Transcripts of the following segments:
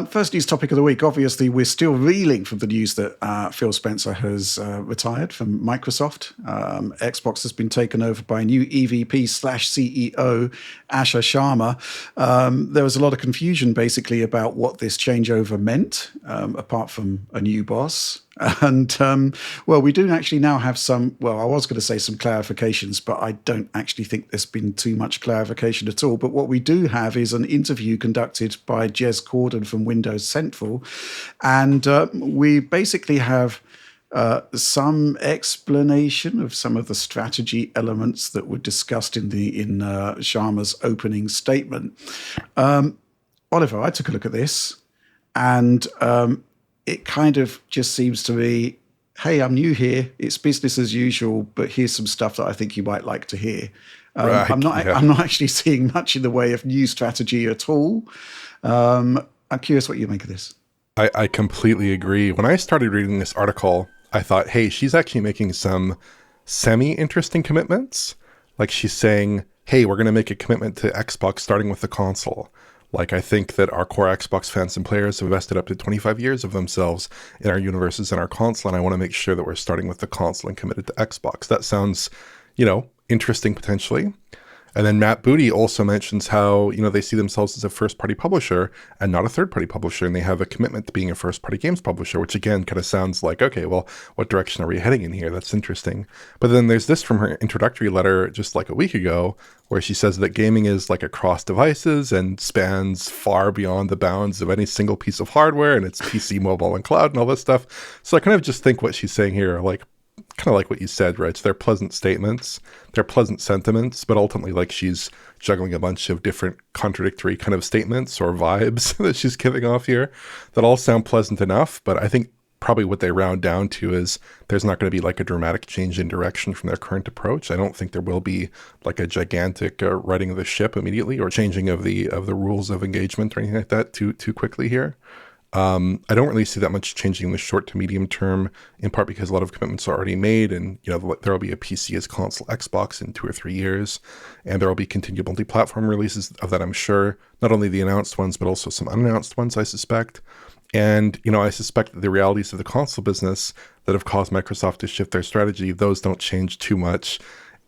First news topic of the week. Obviously, we're still reeling from the news that Phil Spencer has retired from Microsoft. Xbox has been taken over by new EVP slash CEO, Asha Sharma. There was a lot of confusion, basically, about what this changeover meant, apart from a new boss. And, well, we do actually now have some, well, I was going to say some clarifications, but I don't actually think there's been too much clarification at all. But what we do have is an interview conducted by Jez Corden from Windows Central. And we basically have some explanation of some of the strategy elements that were discussed in Sharma's opening statement. Oliver, I took a look at this, and it kind of just seems to be, hey, I'm new here. It's business as usual, but here's some stuff that I think you might like to hear. Right. I'm Yeah. not actually seeing much in the way of new strategy at all. I'm curious what you make of this. I completely agree. When I started reading this article, I thought, hey, she's actually making some semi-interesting commitments. Like she's saying, hey, we're going to make a commitment to Xbox starting with the console. Like, I think that our core Xbox fans and players have invested up to 25 years of themselves in our universes and our console, and I want to make sure that we're starting with the console and committed to Xbox. That sounds, interesting potentially. And then Matt Booty also mentions how, they see themselves as a first-party publisher and not a third-party publisher, and they have a commitment to being a first-party games publisher, which again kind of sounds like, okay, well, what direction are we heading in here? That's interesting. But then there's this from her introductory letter just like a week ago, where she says that gaming is like across devices and spans far beyond the bounds of any single piece of hardware, and it's PC, mobile, and cloud and all this stuff. So I kind of just think what she's saying here, like, kind of like what you said, Rich. They're pleasant statements, they're pleasant sentiments, but ultimately, like, she's juggling a bunch of different contradictory kind of statements or vibes that she's giving off here that all sound pleasant enough. But I think probably what they round down to is there's not going to be like a dramatic change in direction from their current approach. I don't think there will be like a gigantic righting of the ship immediately or changing of the rules of engagement or anything like that too quickly here. I don't really see that much changing in the short to medium term, in part because a lot of commitments are already made, and there will be a PC as console Xbox in 2 or 3 years, and there will be continued multi-platform releases of that, I'm sure. Not only the announced ones, but also some unannounced ones, I suspect. And, I suspect that the realities of the console business that have caused Microsoft to shift their strategy, those don't change too much.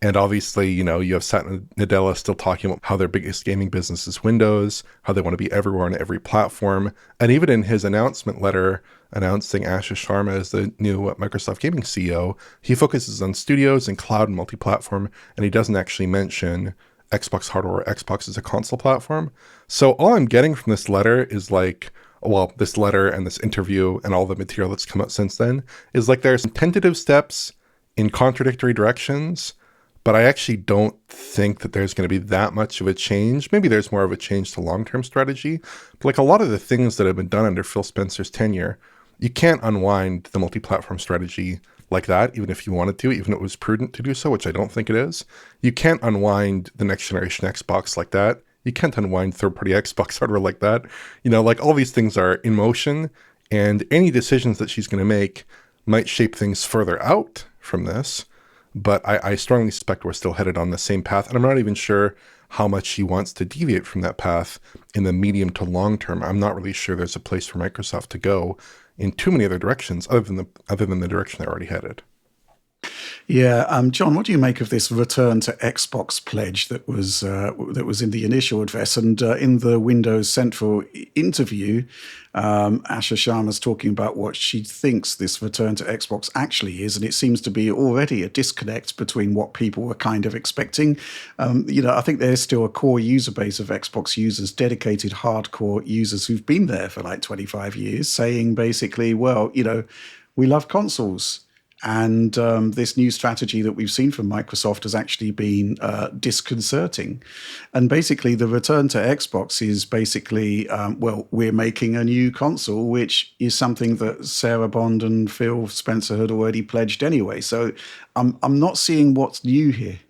And obviously, you have Satya Nadella still talking about how their biggest gaming business is Windows, how they want to be everywhere on every platform. And even in his announcement letter announcing Asha Sharma as the new Microsoft gaming CEO, he focuses on studios and cloud and multi-platform, and he doesn't actually mention Xbox hardware or Xbox as a console platform. So all I'm getting from this letter is like, well, this letter and this interview and all the material that's come out since then is like there's some tentative steps in contradictory directions, but I actually don't think that there's going to be that much of a change. Maybe there's more of a change to long-term strategy. But like a lot of the things that have been done under Phil Spencer's tenure, you can't unwind the multi-platform strategy like that, even if you wanted to, even if it was prudent to do so, which I don't think it is. You can't unwind the next generation Xbox like that. You can't unwind third-party Xbox hardware like that. Like all these things are in motion, and any decisions that she's going to make might shape things further out from this. But I strongly suspect we're still headed on the same path. And I'm not even sure how much she wants to deviate from that path in the medium to long term. I'm not really sure there's a place for Microsoft to go in too many other directions other than the direction they're already headed. Yeah, John, what do you make of this return to Xbox pledge that was in the initial address and in the Windows Central interview? Asha Sharma's talking about what she thinks this return to Xbox actually is, and it seems to be already a disconnect between what people were kind of expecting. I think there's still a core user base of Xbox users, dedicated hardcore users who've been there for like 25 years, saying basically, well, we love consoles. And this new strategy that we've seen from Microsoft has actually been disconcerting. And basically, the return to Xbox is basically, we're making a new console, which is something that Sarah Bond and Phil Spencer had already pledged anyway. So I'm not seeing what's new here.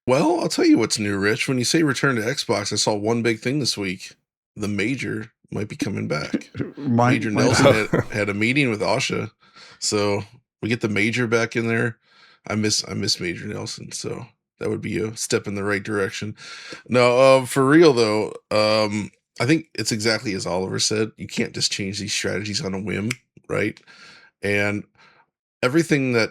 Well, I'll tell you what's new, Rich. When you say return to Xbox, I saw one big thing this week. The Major might be coming back. Major Nelson had a meeting with Asha. So we get the Major back in there. I miss Major Nelson, so that would be a step in the right direction. No, for real though, I think it's exactly as Oliver said. You can't just change these strategies on a whim, right? And everything that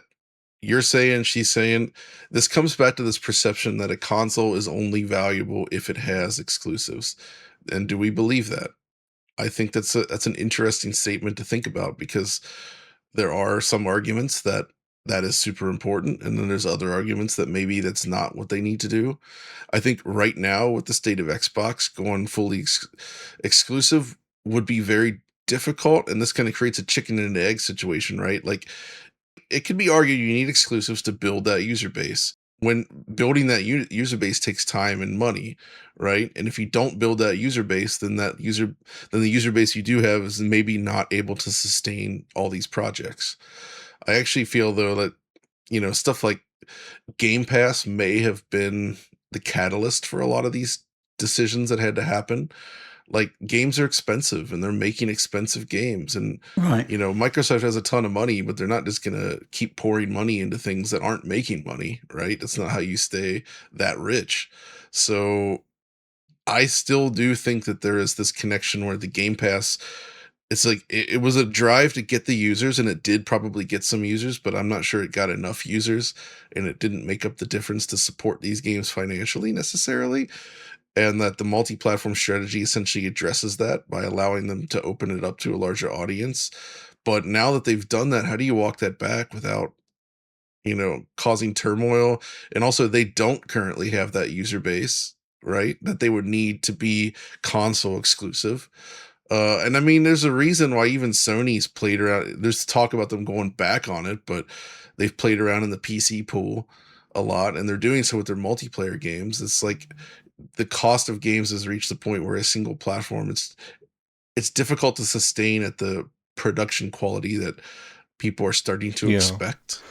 you're saying, she's saying, this comes back to this perception that a console is only valuable if it has exclusives. And do we believe that? I think that's an interesting statement to think about, because there are some arguments that that is super important, and then there's other arguments that maybe that's not what they need to do. I think right now, with the state of Xbox going fully exclusive, would be very difficult, and this kind of creates a chicken and egg situation, right? Like, it could be argued you need exclusives to build that user base. When building that user base takes time and money, right? And if you don't build that user base, then the user base you do have is maybe not able to sustain all these projects. I actually feel, though, that stuff like Game Pass may have been the catalyst for a lot of these decisions that had to happen. Like, games are expensive, and they're making expensive games, and Right. Microsoft has a ton of money, but they're not just gonna keep pouring money into things that aren't making money, right? That's not how you stay that rich. So I still do think that there is this connection where the Game Pass, it's like it was a drive to get the users, and it did probably get some users, but I'm not sure it got enough users, and it didn't make up the difference to support these games financially necessarily. And that the multi-platform strategy essentially addresses that by allowing them to open it up to a larger audience. But now that they've done that, how do you walk that back without causing turmoil? And also, they don't currently have that user base, right, that they would need to be console exclusive. And I mean, there's a reason why even Sony's played around. There's talk about them going back on it, but they've played around in the PC pool a lot, and they're doing so with their multiplayer games. It's like the cost of games has reached the point where a single platform, it's difficult to sustain at the production quality that people are starting to expect.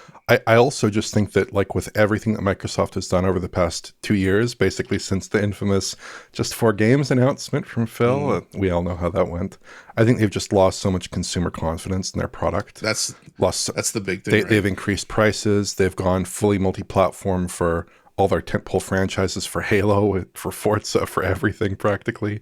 I also just think that, like, with everything that Microsoft has done over the past 2 years, basically since the infamous just 4 games announcement from Phil, we all know how that went. I think they've just lost so much consumer confidence in their product. That's the big thing. They've increased prices. They've gone fully multi-platform for all their tentpole franchises, for Halo, for Forza, for everything practically.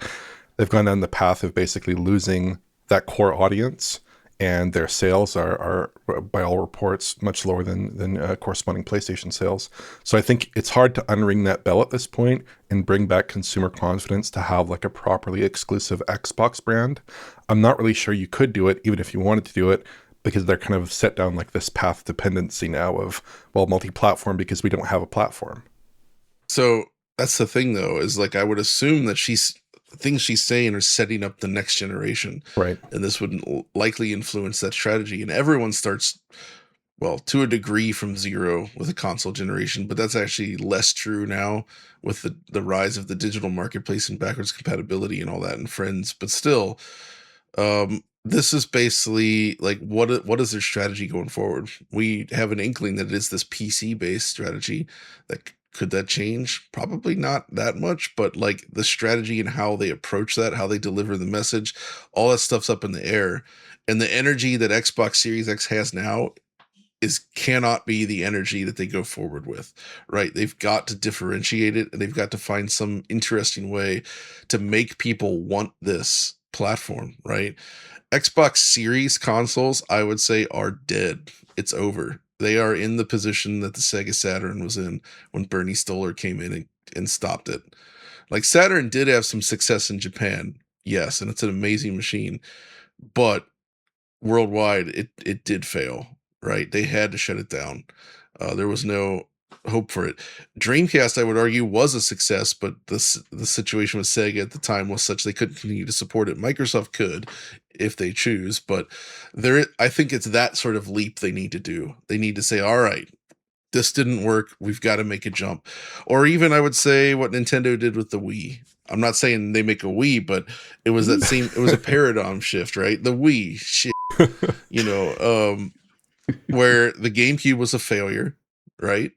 They've gone down the path of basically losing that core audience, and their sales are by all reports, much lower than corresponding PlayStation sales. So I think it's hard to unring that bell at this point and bring back consumer confidence to have like a properly exclusive Xbox brand. I'm not really sure you could do it, even if you wanted to do it, because they're kind of set down like this path dependency now of, well, multi-platform because we don't have a platform. So that's the thing, though, is like, I would assume that things she's saying are setting up the next generation. Right. And this would likely influence that strategy. And everyone starts, well, to a degree, from zero with a console generation, but that's actually less true now with the rise of the digital marketplace and backwards compatibility and all that and friends. But still, this is basically like, what is their strategy going forward? We have an inkling that it is this PC-based strategy. Could that change? Probably not that much, but like the strategy and how they approach that, how they deliver the message, all that stuff's up in the air. And the energy that Xbox Series X has now cannot be the energy that they go forward with, right? They've got to differentiate it, and they've got to find some interesting way to make people want this platform, right? Xbox Series consoles, I would say, are dead. It's over. They are in the position that the Sega Saturn was in when Bernie Stolar came in and stopped it. Like, Saturn did have some success in Japan, yes, and it's an amazing machine, but worldwide, it did fail, right? They had to shut it down. There was no hope for it. Dreamcast, I would argue, was a success, but the situation with Sega at the time was such they couldn't continue to support it. Microsoft could, if they choose, but I think it's that sort of leap they need to do. They need to say, all right, this didn't work, we've got to make a jump. Or even, I would say, what Nintendo did with the Wii. I'm not saying they make a Wii, but it was it was a paradigm shift, right? The Wii shit, where the GameCube was a failure, right?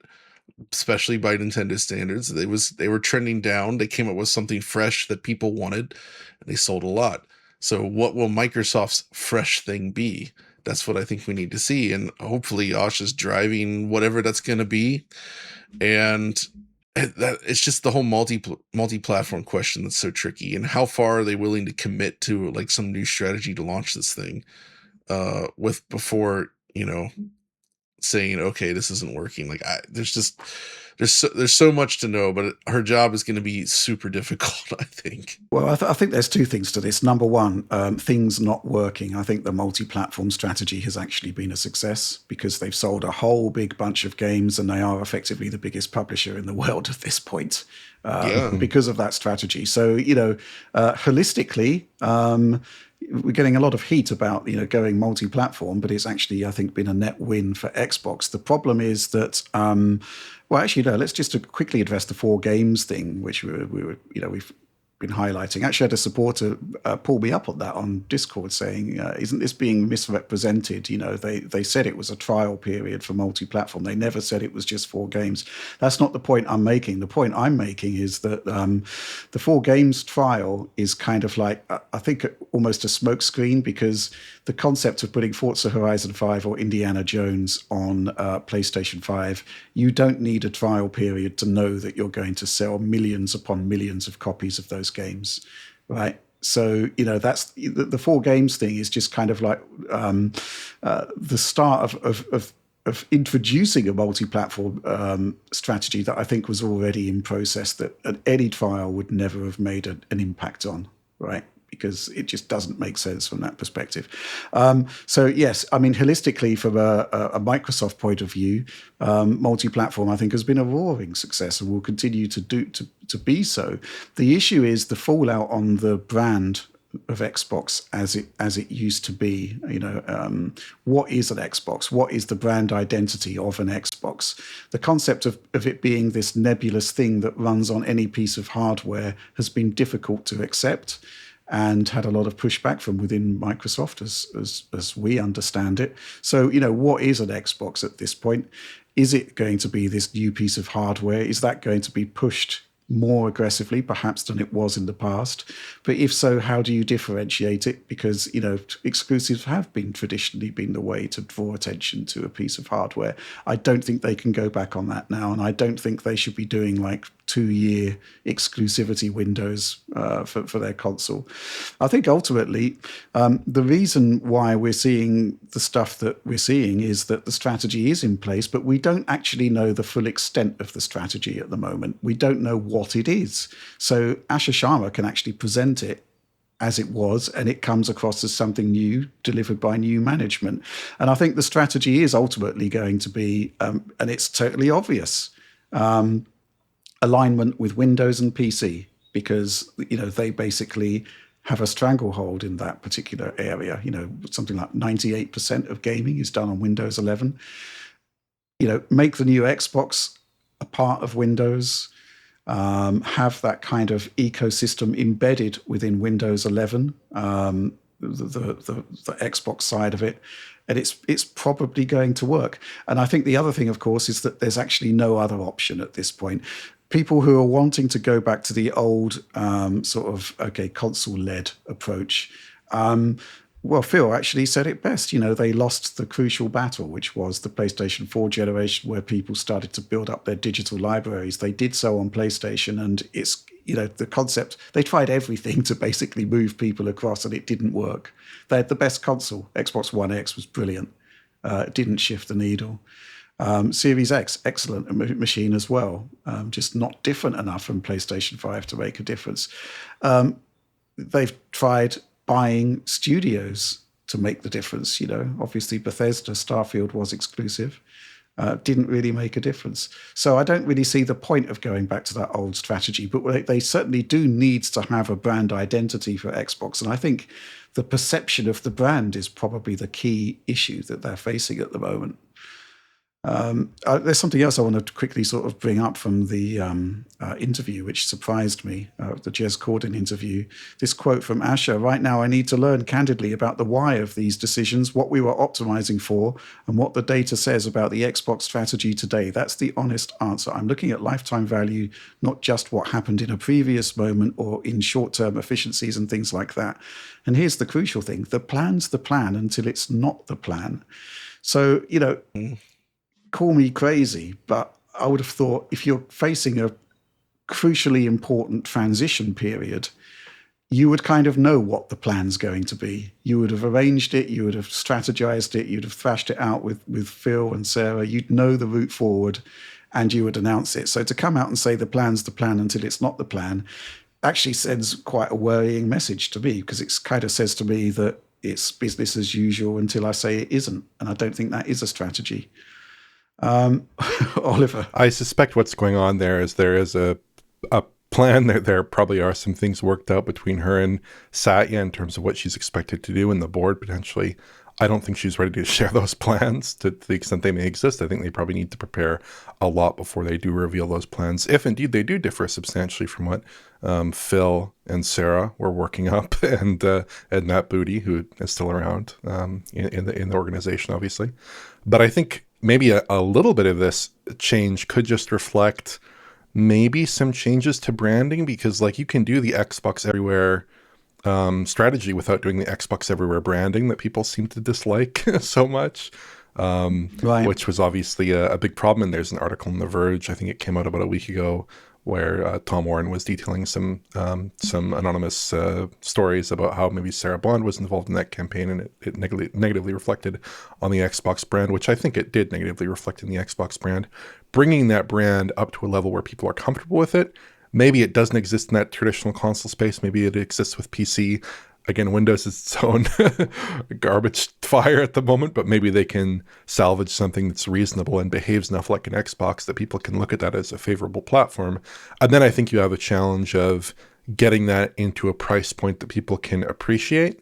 Especially by Nintendo standards. They were trending down. They came up with something fresh that people wanted, and they sold a lot. So what will Microsoft's fresh thing be? That's what I think we need to see. And hopefully Josh is driving whatever that's going to be. And that it's just the whole multi-platform question that's so tricky, and how far are they willing to commit to like some new strategy to launch this thing with before saying, okay, this isn't working. Like there's so much to know, but her job is going to be super difficult, I think. Well, I think there's two things to this. Number one, things not working. I think the multi-platform strategy has actually been a success because they've sold a whole big bunch of games and they are effectively the biggest publisher in the world at this point because of that strategy. So, holistically, we're getting a lot of heat about going multi-platform, but it's actually, I think, been a net win for Xbox. The problem is that, well, actually, no. Let's just quickly address the 4 games thing, which we've been highlighting. Actually, I had a supporter pull me up on that on Discord, saying, "Isn't this being misrepresented?" They said it was a trial period for multi-platform. They never said it was just 4 games. That's not the point I'm making. The point I'm making is that the 4 games trial is kind of like, I think, almost a smokescreen, because the concept of putting Forza Horizon 5 or Indiana Jones on PlayStation 5, you don't need a trial period to know that you're going to sell millions upon millions of copies of those games, right? So, that's the 4 games thing is just kind of like the start of introducing a multi-platform strategy that I think was already in process, that any trial would never have made an impact on, right? Because it just doesn't make sense from that perspective. So yes, I mean, holistically, from a Microsoft point of view, multi-platform, I think, has been a roaring success and will continue to be so. The issue is the fallout on the brand of Xbox as it used to be. What is an Xbox? What is the brand identity of an Xbox? The concept of it being this nebulous thing that runs on any piece of hardware has been difficult to accept, and had a lot of pushback from within Microsoft, as we understand it. So, what is an Xbox at this point? Is it going to be this new piece of hardware? Is that going to be pushed more aggressively, perhaps, than it was in the past? But if so, how do you differentiate it? Because, exclusives have traditionally been the way to draw attention to a piece of hardware. I don't think they can go back on that now, and I don't think they should be doing like 2-year exclusivity windows for their console. I think ultimately the reason why we're seeing the stuff that we're seeing is that the strategy is in place, but we don't actually know the full extent of the strategy at the moment. We don't know what it is. So Asha Sharma can actually present it as it was, and it comes across as something new, delivered by new management. And I think the strategy is ultimately going to be, and it's totally obvious, alignment with Windows and PC, because they basically have a stranglehold in that particular area. Something like 98% of gaming is done on Windows 11. Make the new Xbox a part of Windows, have that kind of ecosystem embedded within Windows 11, the Xbox side of it, and it's probably going to work. And I think the other thing, of course, is that there's actually no other option at this point. People who are wanting to go back to the old console-led approach, well, Phil actually said it best. They lost the crucial battle, which was the PlayStation 4 generation, where people started to build up their digital libraries. They did so on PlayStation, and it's, the concept, they tried everything to basically move people across, and it didn't work. They had the best console. Xbox One X was brilliant. It didn't shift the needle. Series X, excellent machine as well, just not different enough from PlayStation 5 to make a difference. They've tried buying studios to make the difference. Obviously Bethesda, Starfield was exclusive, didn't really make a difference. So I don't really see the point of going back to that old strategy, but they certainly do need to have a brand identity for Xbox. And I think the perception of the brand is probably the key issue that they're facing at the moment. There's something else I want to quickly sort of bring up from the interview, which surprised me, the Jez Corden interview. This quote from Asher: "Right now, I need to learn candidly about the why of these decisions, what we were optimizing for, and what the data says about the Xbox strategy today. That's the honest answer. I'm looking at lifetime value, not just what happened in a previous moment or in short-term efficiencies and things like that." And here's the crucial thing: the plan's the plan until it's not the plan. So, call me crazy, but I would have thought if you're facing a crucially important transition period, you would kind of know what the plan's going to be. You would have arranged it, you would have strategized it, you'd have thrashed it out with Phil and Sarah, you'd know the route forward, and you would announce it. So to come out and say the plan's the plan until it's not the plan actually sends quite a worrying message to me, because it kind of says to me that it's business as usual until I say it isn't. And I don't think that is a strategy. Oliver. I suspect what's going on there is a plan. There probably are some things worked out between her and Satya in terms of what she's expected to do, and the board potentially. I don't think she's ready to share those plans to the extent they may exist. I think they probably need to prepare a lot before they do reveal those plans, if indeed they do differ substantially from what Phil and Sarah were working up, and Matt Booty, who is still around in the organization, obviously. But I think maybe a little bit of this change could just reflect maybe some changes to branding, because like you can do the Xbox Everywhere strategy without doing the Xbox Everywhere branding that people seem to dislike so much, right. Which was obviously a big problem. And there's an article in The Verge, I think it came out about a week ago, where Tom Warren was detailing some anonymous stories about how maybe Sarah Bond was involved in that campaign, and it negatively reflected on the Xbox brand, which I think it did negatively reflect in the Xbox brand. Bringing that brand up to a level where people are comfortable with it. Maybe it doesn't exist in that traditional console space. Maybe it exists with PC. Again, Windows is its own garbage fire at the moment, but maybe they can salvage something that's reasonable and behaves enough like an Xbox that people can look at that as a favorable platform. And then I think you have a challenge of getting that into a price point that people can appreciate.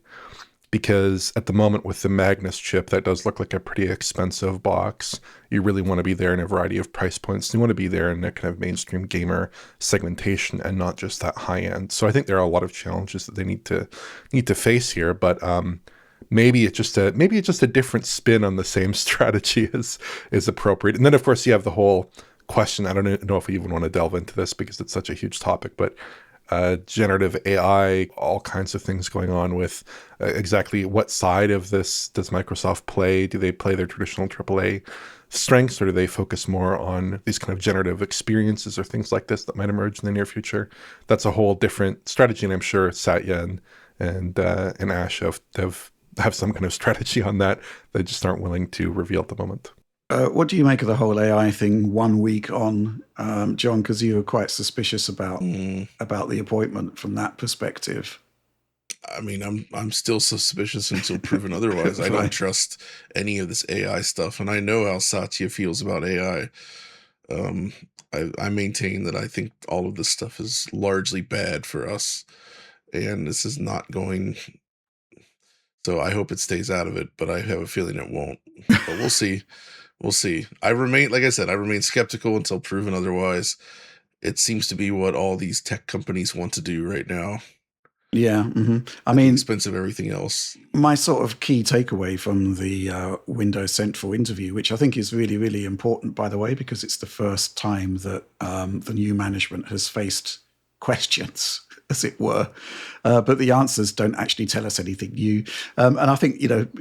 Because at the moment with the Magnus chip, that does look like a pretty expensive box. You really want to be there in a variety of price points. You want to be there in a kind of mainstream gamer segmentation and not just that high end. So I think there are a lot of challenges that they need to face here. But maybe it's just a different spin on the same strategy is appropriate. And then of course you have the whole question. I don't know if we even want to delve into this because it's such a huge topic, but generative AI, all kinds of things going on with exactly what side of this does Microsoft play? Do they play their traditional AAA strengths, or do they focus more on these kind of generative experiences or things like this that might emerge in the near future? That's a whole different strategy, and I'm sure Satya and Ash have some kind of strategy on that. They just aren't willing to reveal at the moment. What do you make of the whole AI thing 1 week on, John? Because you were quite suspicious about the appointment from that perspective. I mean, I'm still suspicious until proven otherwise. Right. I don't trust any of this AI stuff, and I know how Satya feels about AI. I maintain that I think all of this stuff is largely bad for us, and this is not going. So I hope it stays out of it, but I have a feeling it won't. But we'll see. We'll see. Like I said, I remain skeptical until proven otherwise. It seems to be what all these tech companies want to do right now. Yeah. Mm-hmm. I at mean, the expense of everything else. My sort of key takeaway from the Windows Central interview, which I think is really, really important, by the way, because it's the first time that the new management has faced questions, as it were, but the answers don't actually tell us anything new. And I think,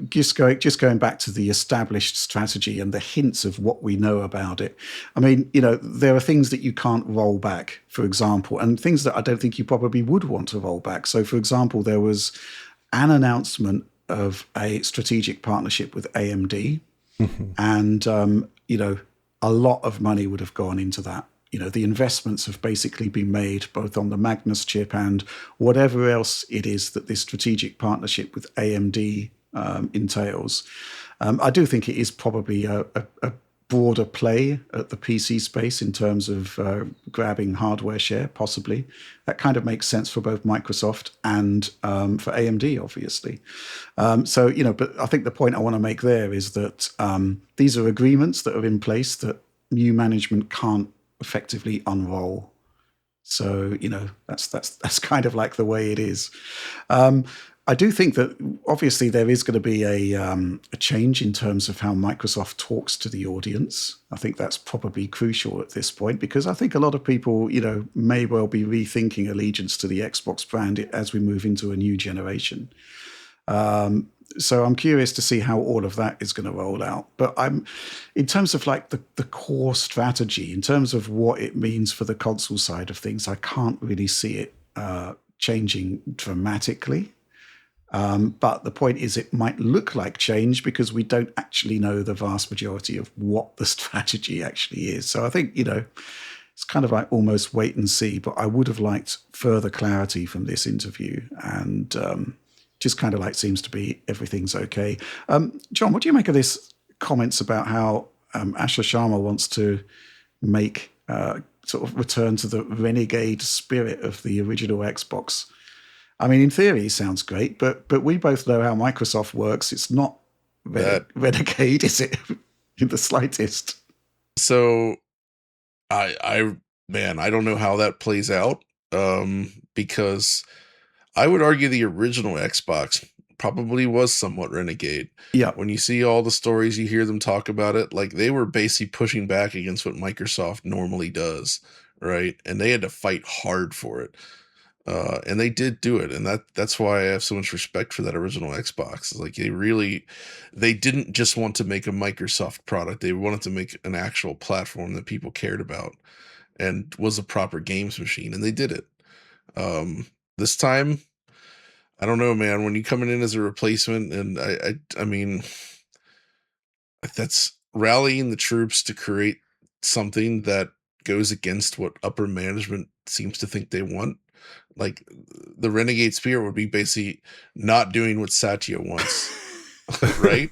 just going back to the established strategy and the hints of what we know about it. I mean, there are things that you can't roll back, for example, and things that I don't think you probably would want to roll back. So, for example, there was an announcement of a strategic partnership with AMD, and a lot of money would have gone into that. The investments have basically been made both on the Magnus chip and whatever else it is that this strategic partnership with AMD entails. I do think it is probably a broader play at the PC space in terms of grabbing hardware share, possibly. That kind of makes sense for both Microsoft and for AMD, obviously. But I think the point I want to make there is that these are agreements that are in place that new management can't effectively unroll. So, that's kind of like the way it is. I do think that obviously there is going to be a change in terms of how Microsoft talks to the audience. I think that's probably crucial at this point, because I think a lot of people, may well be rethinking allegiance to the Xbox brand as we move into a new generation. So I'm curious to see how all of that is going to roll out. But in terms of like the core strategy, in terms of what it means for the console side of things, I can't really see it changing dramatically. But the point is, it might look like change because we don't actually know the vast majority of what the strategy actually is. So I think, it's kind of like almost wait and see. But I would have liked further clarity from this interview. And just kind of like seems to be everything's okay. John, what do you make of this comments about how Asher Sharma wants to make sort of return to the renegade spirit of the original Xbox? I mean, in theory, it sounds great, but we both know how Microsoft works. It's not renegade, is it? In the slightest. So, I don't know how that plays out. Because I would argue the original Xbox probably was somewhat renegade. Yeah. When you see all the stories, you hear them talk about it, like they were basically pushing back against what Microsoft normally does, right? And they had to fight hard for it. And they did do it, and that's why I have so much respect for that original Xbox. Like they didn't just want to make a Microsoft product; they wanted to make an actual platform that people cared about and was a proper games machine, and they did it. This time, I don't know, man. When you coming in as a replacement, and I mean, that's rallying the troops to create something that goes against what upper management seems to think they want. Like the renegade spirit would be basically not doing what Satya wants, right?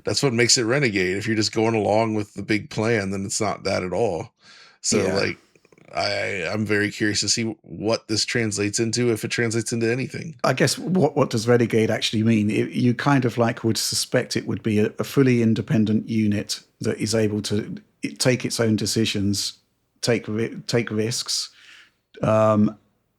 That's what makes it renegade. If you're just going along with the big plan, then it's not that at all. So like, I'm very curious to see what this translates into, if it translates into anything. I guess what does renegade actually mean? You kind of like would suspect it would be a fully independent unit that is able to take its own decisions, take risks,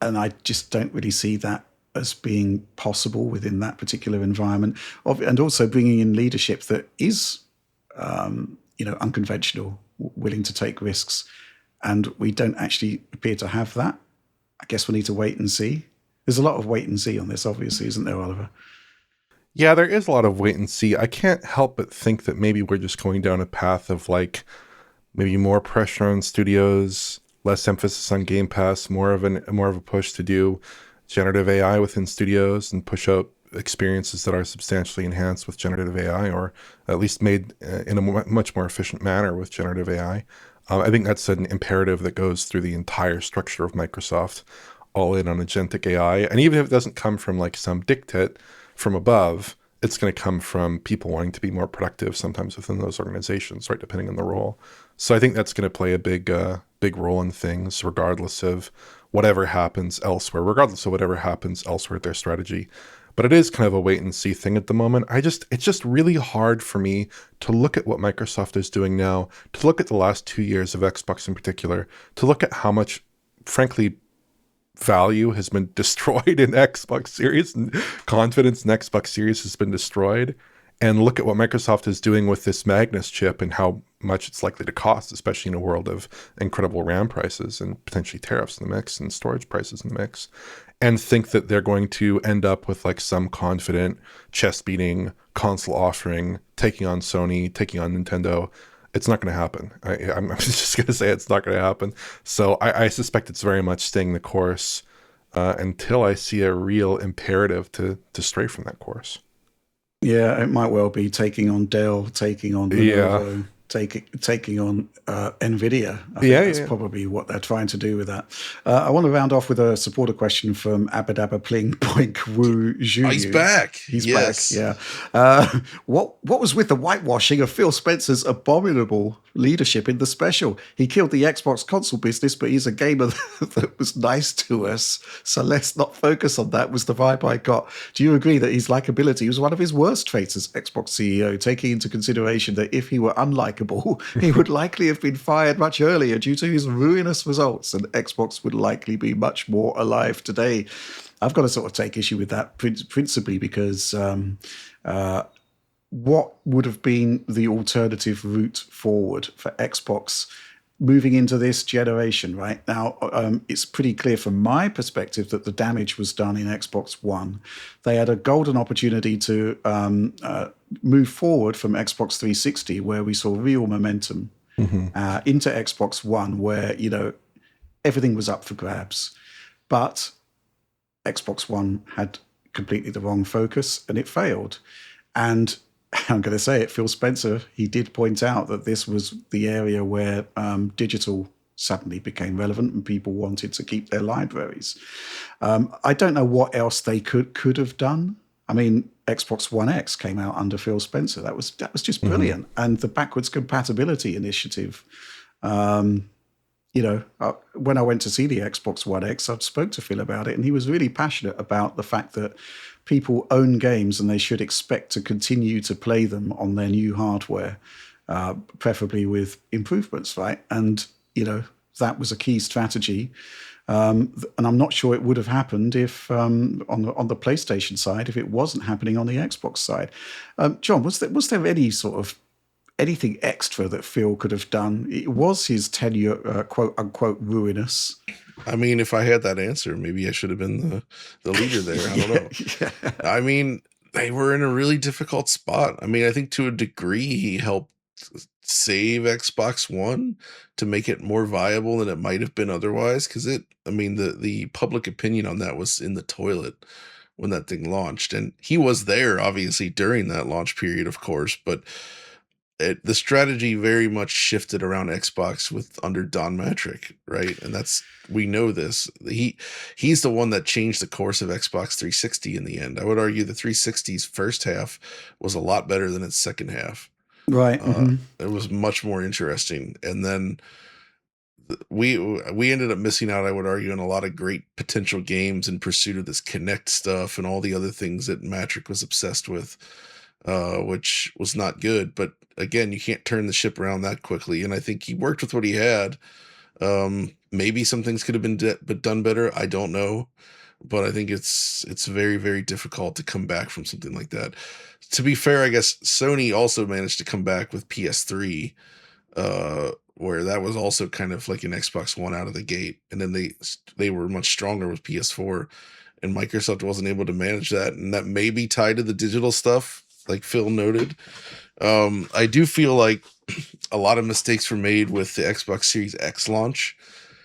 and I just don't really see that as being possible within that particular environment. And also bringing in leadership that is, unconventional, willing to take risks. And we don't actually appear to have that. I guess we need to wait and see. There's a lot of wait and see on this, obviously, isn't there, Oliver? Yeah, there is a lot of wait and see. I can't help but think that maybe we're just going down a path of like maybe more pressure on studios, less emphasis on Game Pass, more of a push to do generative AI within studios and push out experiences that are substantially enhanced with generative AI, or at least made in a much more efficient manner with generative AI. I think that's an imperative that goes through the entire structure of Microsoft, all in on agentic AI. And even if it doesn't come from like some diktat from above, it's going to come from people wanting to be more productive sometimes within those organizations, right, depending on the role. So I think that's going to play a big role in things, regardless of whatever happens elsewhere, with their strategy. But it is kind of a wait and see thing at the moment. It's just really hard for me to look at what Microsoft is doing now, to look at the last 2 years of Xbox in particular, to look at how much, frankly, value has been destroyed in Xbox Series and confidence in Xbox Series has been destroyed, and look at what Microsoft is doing with this Magnus chip and how much it's likely to cost, especially in a world of incredible RAM prices and potentially tariffs in the mix and storage prices in the mix, and think that they're going to end up with like some confident chest beating console offering, taking on Sony, taking on Nintendo. It's not going to happen. I'm just going to say it's not going to happen. So I suspect it's very much staying the course until I see a real imperative to stray from that course. Yeah, it might well be taking on Dell, taking on Lenovo, taking on NVIDIA. I think that's probably what they're trying to do with that. I want to round off with a supporter question from Abadabba Pling Poink Wu Zhu. Oh, he's back. He's back, yeah. What was with the whitewashing of Phil Spencer's abominable leadership in the special? He killed the Xbox console business, but he's a gamer that was nice to us. So let's not focus on that, was the vibe I got. Do you agree that his likability was one of his worst traits as Xbox CEO, taking into consideration that if he were unlikable, he would likely have been fired much earlier due to his ruinous results, and Xbox would likely be much more alive today? I've got to sort of take issue with that, principally because what would have been the alternative route forward for Xbox moving into this generation, right now, it's pretty clear from my perspective that the damage was done in Xbox One. They had a golden opportunity to move forward from Xbox 360, where we saw real momentum, into Xbox One, where everything was up for grabs. But Xbox One had completely the wrong focus, and it failed. And I'm going to say it, Phil Spencer, he did point out that this was the area where digital suddenly became relevant and people wanted to keep their libraries. I don't know what else they could have done. I mean, Xbox One X came out under Phil Spencer. That was just brilliant. And the backwards compatibility initiative, when I went to see the Xbox One X, I spoke to Phil about it, and he was really passionate about the fact that people own games and they should expect to continue to play them on their new hardware, preferably with improvements, right? And, that was a key strategy. And I'm not sure it would have happened if on the PlayStation side, if it wasn't happening on the Xbox side. John, was there any sort of anything extra that Phil could have done? It was his tenure, quote unquote, ruinous. I mean, if I had that answer, maybe I should have been the leader there. I don't know. Yeah. I mean, they were in a really difficult spot. I mean, I think to a degree he helped save Xbox One to make it more viable than it might have been otherwise. Because the public opinion on that was in the toilet when that thing launched. And he was there, obviously, during that launch period, of course. But the strategy very much shifted around Xbox under Don Matrick, right? And we know this. He's the one that changed the course of Xbox 360 in the end. I would argue the 360's first half was a lot better than its second half. Right. It was much more interesting. And then we ended up missing out, I would argue, on a lot of great potential games in pursuit of this Kinect stuff and all the other things that Matrick was obsessed with, which was not good. But again, you can't turn the ship around that quickly. And I think he worked with what he had. Maybe some things could have been done better. I don't know. But I think it's very, very difficult to come back from something like that. To be fair, I guess Sony also managed to come back with PS3, where that was also kind of like an Xbox One out of the gate. And then they were much stronger with PS4, and Microsoft wasn't able to manage that. And that may be tied to the digital stuff, like Phil noted. I do feel like a lot of mistakes were made with the Xbox Series X launch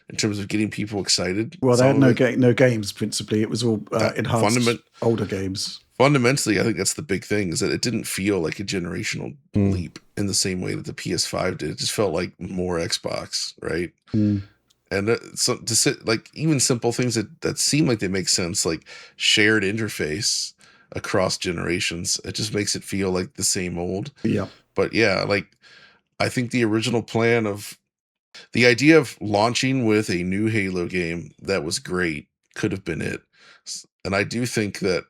in terms of getting people excited. Well, they had no games, principally. It was all enhanced older games. Fundamentally, I think that's the big thing, is that it didn't feel like a generational leap in the same way that the PS5 did. It just felt like more Xbox, right? And so to sit, like, even simple things that seem like they make sense, like shared interface across generations, it just makes it feel like the same old. Yeah. But yeah, like, I think the original plan of the idea of launching with a new Halo game that was great could have been it. And I do think that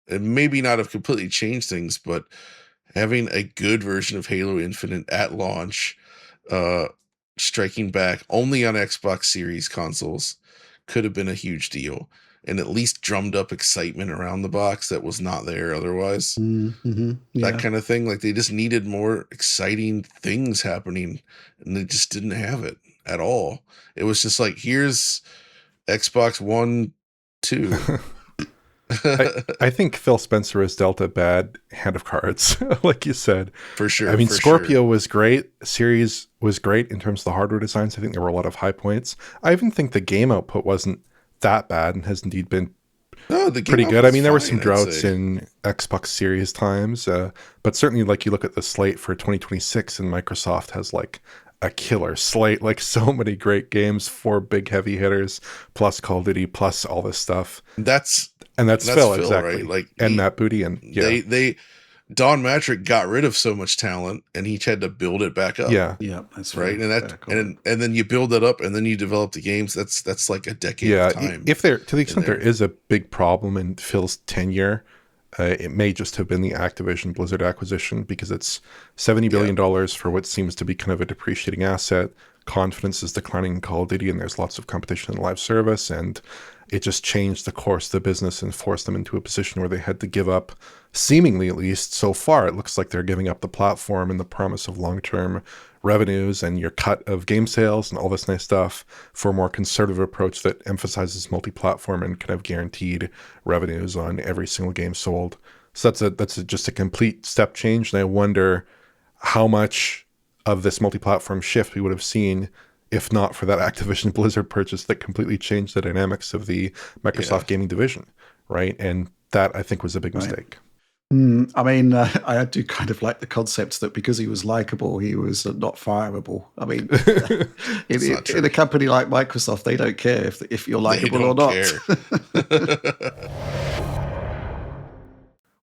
it maybe not have completely changed things, but having a good version of Halo Infinite at launch, striking back only on Xbox Series consoles, could have been a huge deal, and at least drummed up excitement around the box that was not there otherwise. Yeah. That kind of thing. Like, they just needed more exciting things happening, and they just didn't have it at all. It was just like, here's Xbox One, 2. I think Phil Spencer has dealt a bad hand of cards, like you said. For sure. I mean, Scorpio was great. Series was great in terms of the hardware designs. I think there were a lot of high points. I even think the game output wasn't that bad and has indeed been pretty good. I mean, there were some droughts in Xbox Series times, but certainly, like, you look at the slate for 2026, and Microsoft has like a killer slate, like so many great games, 4 big heavy hitters, plus Call of Duty, plus all this stuff. That's Phil, exactly. Right? Like, and Matt Booty, and they Don Matrick got rid of so much talent, and he had to build it back up. Yeah, that's right. And then you build it up, and then you develop the games. That's like a decade of time. If to the extent there is a big problem in Phil's tenure, it may just have been the Activision Blizzard acquisition, because it's $70 billion for what seems to be kind of a depreciating asset. Confidence is declining in Call of Duty, and there's lots of competition in live service, and it just changed the course of the business and forced them into a position where they had to give up, seemingly at least so far, it looks like they're giving up the platform and the promise of long-term revenues and your cut of game sales and all this nice stuff for a more conservative approach that emphasizes multi-platform and kind of guaranteed revenues on every single game sold. So that's just a complete step change. And I wonder how much of this multi-platform shift we would have seen if not for that Activision Blizzard purchase that completely changed the dynamics of the Microsoft gaming division, right? And that, I think, was a big mistake. I mean, I do kind of like the concept that because he was likable, he was not fireable. I mean, in a company like Microsoft, they don't care if you're likable or not.